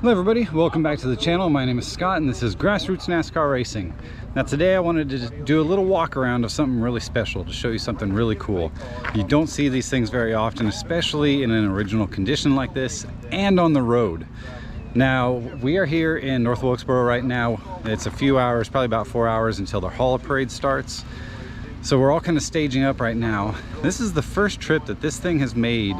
Hello everybody, welcome back to the channel. My name is Scott and this is Grassroots NASCAR Racing. Now today I wanted to do a little walk around of something really special to show you something really cool. You don't see these things very often, especially in an original condition like this and on the road. Now we are here in North Wilkesboro right now. It's a few hours, probably about 4 hours until the Hall of Parade starts. So we're all kind of staging up right now. This is the first trip that this thing has made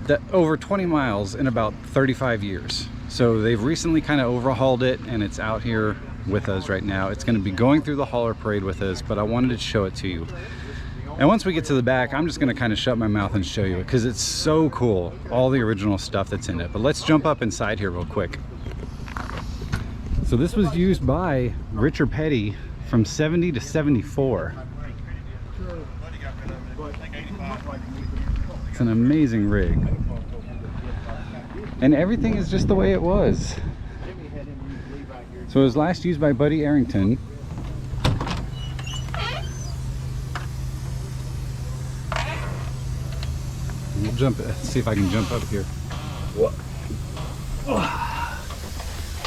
that over 20 miles in about 35 years. So they've recently kind of overhauled it and it's out here with us right now. It's going to be going through the Hall of Parade with us, but I wanted to show it to you. And once we get to the back, I'm just going to kind of shut my mouth and show you it because it's so cool, all the original stuff that's in it. But let's jump up inside here real quick. So this was used by Richard Petty from 70 to 74. It's an amazing rig. And everything is just the way it was. So it was last used by Buddy Arrington. We'll jump, see if I can jump up here. So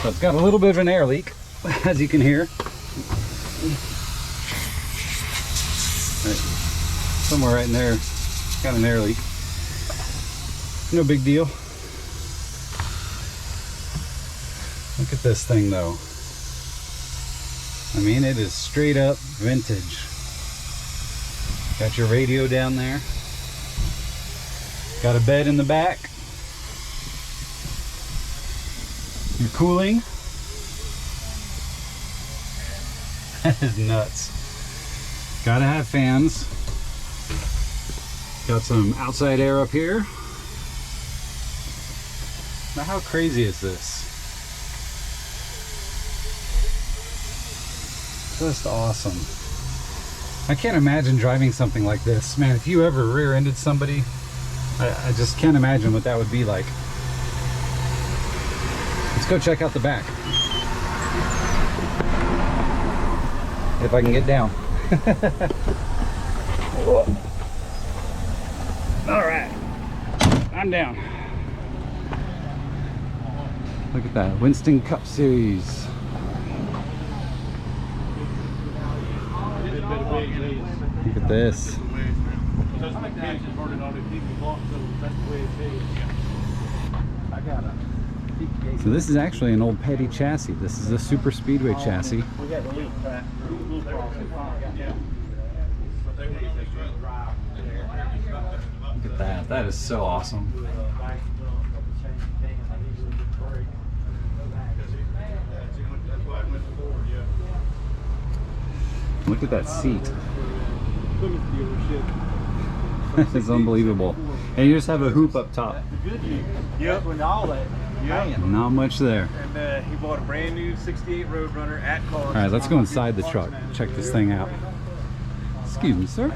it's got a little bit of an air leak, as you can hear. Somewhere right in there, got an air leak. No big deal. Look at this thing though. I mean, it is straight up vintage. Got your radio down there. Got a bed in the back. Your cooling. That is nuts. Gotta have fans. Got some outside air up here. Now how crazy is this? Just awesome. I can't imagine driving something like this. Man, if you ever rear-ended somebody, I just can't imagine what that would be like. Let's go check out the back. If I can get down. All right, I'm down. Look at that, Winston Cup Series. Look at this. So this is actually an old Petty chassis. This is a super speedway chassis. Look at that. That is so awesome. Look at that seat. It's unbelievable. And you just have a hoop up top. Yep, and all that. Yep. Not much there. And he bought a brand new 68 Roadrunner at cost. All right, let's go inside the truck. Check this thing out. Excuse me, sir.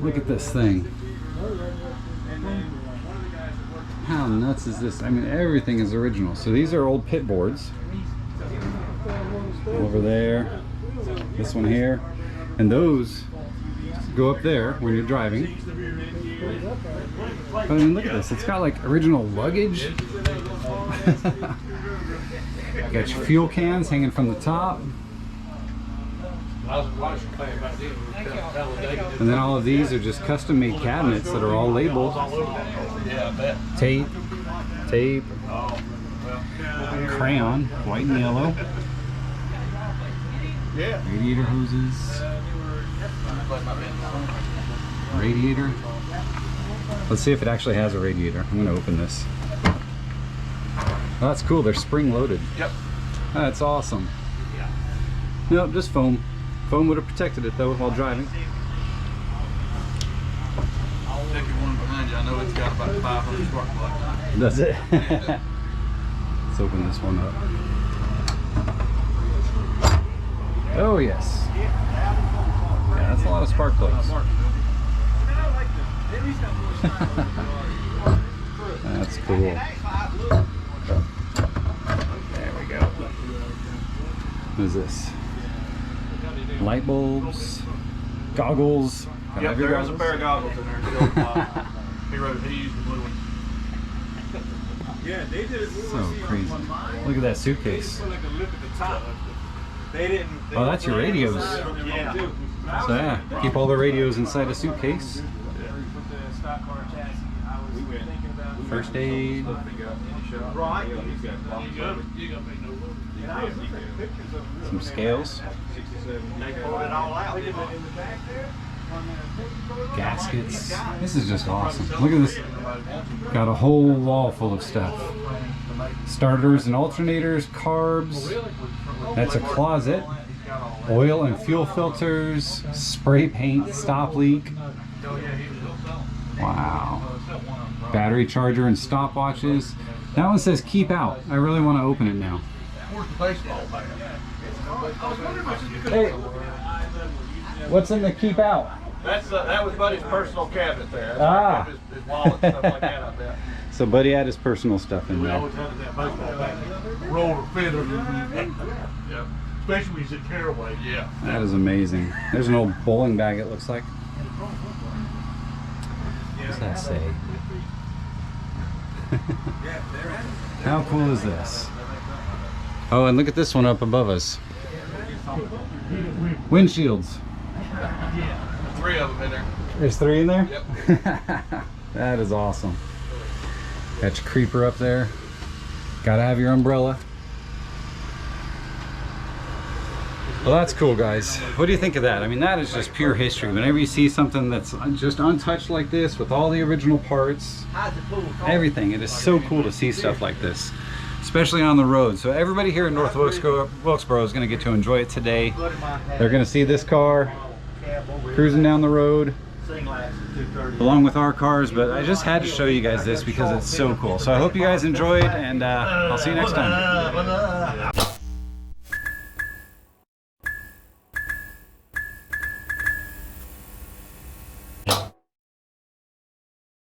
Look at this thing. How nuts is this? I mean, everything is original. So these are old pit boards. Over there, this one here, and those go up there when you're driving. But I mean, look at this, it's got like original luggage. Got your fuel cans hanging from the top. And then all of these are just custom made cabinets that are all labeled. Tape, crayon, white and yellow. Radiator hoses. Radiator. Let's see if it actually has a radiator. I'm going to open this. Oh, that's cool. They're spring loaded. Yep. That's awesome. Nope, just foam. Foam would have protected it though while driving. I'll take your one behind you. I know it's got about 500 spark plugs. Does it? Let's open this one up. Oh yes. Yeah, that's a lot of spark plugs. That's cool. There we go. What is this? Light bulbs, goggles. Yep, there is a pair of goggles in there. He used the blue one. Yeah, they did it. So crazy. Look at that suitcase. They look at the top. They didn't. Oh, that's your radios. Yeah. So yeah, keep all the radios inside a suitcase. First aid. Some scales. Gaskets. This is just awesome. Look at this. Got a whole wall full of stuff. Starters and alternators, carbs. That's a closet. Oil and fuel filters, spray paint, stop leak. Wow. Battery charger and stopwatches. That one says keep out. I really want to open it now. Where's the baseball bat? Hey, what's in the keep out? That was Buddy's personal cabinet there. Ah. His wallet and stuff like that out there. So Buddy had his personal stuff in there. Had that baseball bat. Roller fender. Yep. Especially when he's at Caraway. Yeah. That is amazing. There's an old bowling bag, it looks like. What's that say? How cool is this? Oh, and look at this one up above us. Windshields. 3 of them in there. There's 3 in there? Yep. That is awesome. Got your creeper up there. Gotta have your umbrella. Well, that's cool, guys. What do you think of that? I mean, that is just pure history. Whenever you see something that's just untouched like this with all the original parts, everything, it is so cool to see stuff like this, especially on the road. So everybody here in North Wilkesboro is going to get to enjoy it today. They're going to see this car cruising down the road along with our cars, but I just had to show you guys this because it's so cool. So I hope you guys enjoyed, and I'll see you next time.